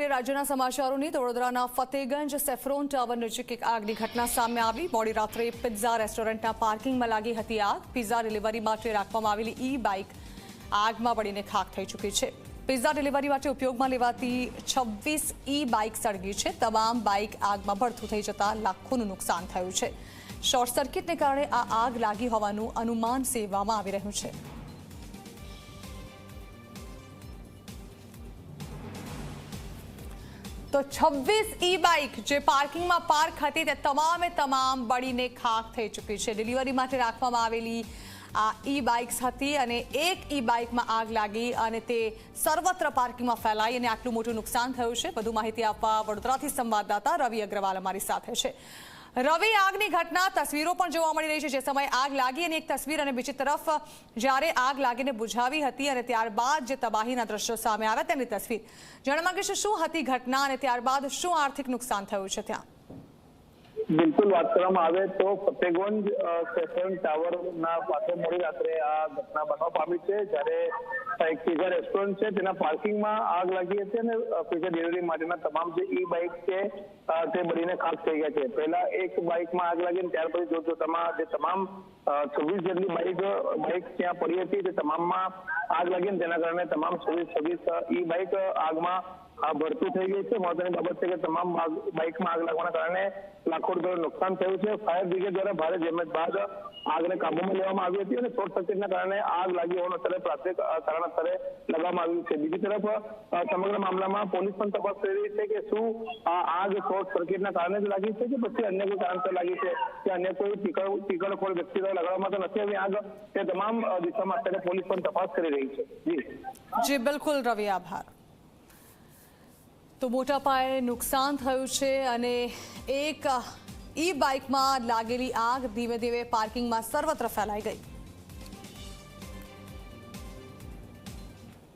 કરીએ રાજ્યના સમાચારોની તો વડોદરાના ફતેગંજ સેફ્રોન ટાવર નજીક એક આગની ઘટના સામે આવી। મોડી રાત્રે પિઝા રેસ્ટોરન્ટના પાર્કિંગમાં લાગી હતી આગ। પિઝા ડિલિવરી માટે રાખવામાં આવેલી બાઇક આગમાં બળીને ખાખ થઈ ચૂકી છે। પિઝા ડિલિવરી માટે ઉપયોગમાં લેવાતી 26 બાઇક સળગી છે। તમામ બાઇક આગમાં ભડથું થઈ જતા લાખોનું નુકસાન થયું છે। શોર્ટ સર્કિટને કારણે આ આગ લાગી હોવાનું અનુમાન સેવવામાં આવી રહ્યું છે। तो 26 બાઇક જે પાર્કિંગમાં પાર્ક હતી તે તમામ બળીને ખાખ થઈ ચૂકી છે। ડિલિવરી માટે રાખવામાં આવેલી આ બાઇક્સ હતી અને એક બાઇકમાં આગ લાગી અને તે સર્વત્ર પાર્કિંગમાં ફેલાઈ અને આટલું મોટું નુકસાન થયું છે। વધુ માહિતી આપવા વડોદરાથી સંવાદદાતા રવિ અગ્રવાલ અમારી સાથે છે। રવિ, આગની ઘટના તસવીરો પણ જોવા મળી રહી છે જે સમયે આગ લાગી અને એક તસવીર અને બીજી તરફ જ્યારે આગ લાગીને બુઝાવી હતી અને ત્યારબાદ જે તબાહીના દ્રશ્યો સામે આવ્યા તેની તસવીર જાણવા માંગીશું શું હતી ઘટના અને ત્યારબાદ શું આર્થિક નુકસાન થયું છે ત્યાં? બિલકુલ વાત કરવામાં આવે તો ફતેગંજ સેફ્રોન ટાવરના પાસે મોડી રાત્રે આ ઘટના બનવા પામી છે જ્યારે એક પિઝા રેસ્ટોરન્ટ છે તેના પાર્કિંગમાં આગ લાગી હતી અને પિઝા ડિલિવરી માટેના તમામ જે બાઇક છે તે બળીને ખાખ થઈ ગયા છે। પહેલા એક બાઇકમાં આગ લાગી ત્યાર પછી જોતમાં જે તમામ 26 જેટલી બાઇક ત્યાં પડી હતી તે તમામમાં આગ લાગી તેના કારણે તમામ 26 બાઇક આગમાં ભડતું થઈ ગઈ છે। મહત્વની બાબત છે કે તમામ બાઇકમાં આગ લાગવાના કારણે લાખો રૂપિયાનું નુકસાન થયું છે। ફાયર બ્રિગેડ દ્વારા ભારે જહેમત બાદ આગને કાબૂમાં લેવામાં આવી હતી અને શોર્ટ સર્કિટના કારણે આગ લાગી હોવાનું અત્યારે પ્રાથમિક કારણ અત્યારે લગાવવામાં આવ્યું છે। બીજી તરફ સમગ્ર મામલામાં પોલીસ પણ તપાસ કરી રહી છે કે શું આ આગ શોર્ટ સર્કિટના કારણે જ લાગી છે કે પછી અન્ય કોઈ કારણસર લાગી છે કે અન્ય કોઈ ટીકડખોર વ્યક્તિ દ્વારા લગાડવામાં તો નથી આવી આગ। તે તમામ દિશામાં અત્યારે પોલીસ પણ તપાસ કરી રહી છે। જી બિલકુલ રવિ, આભાર। તો મોટા પાયે નુકસાન થયું છે અને એક બાઇકમાં લાગેલી આગ ધીમે ધીમે પાર્કિંગમાં સર્વત્ર ફેલાઈ ગઈ।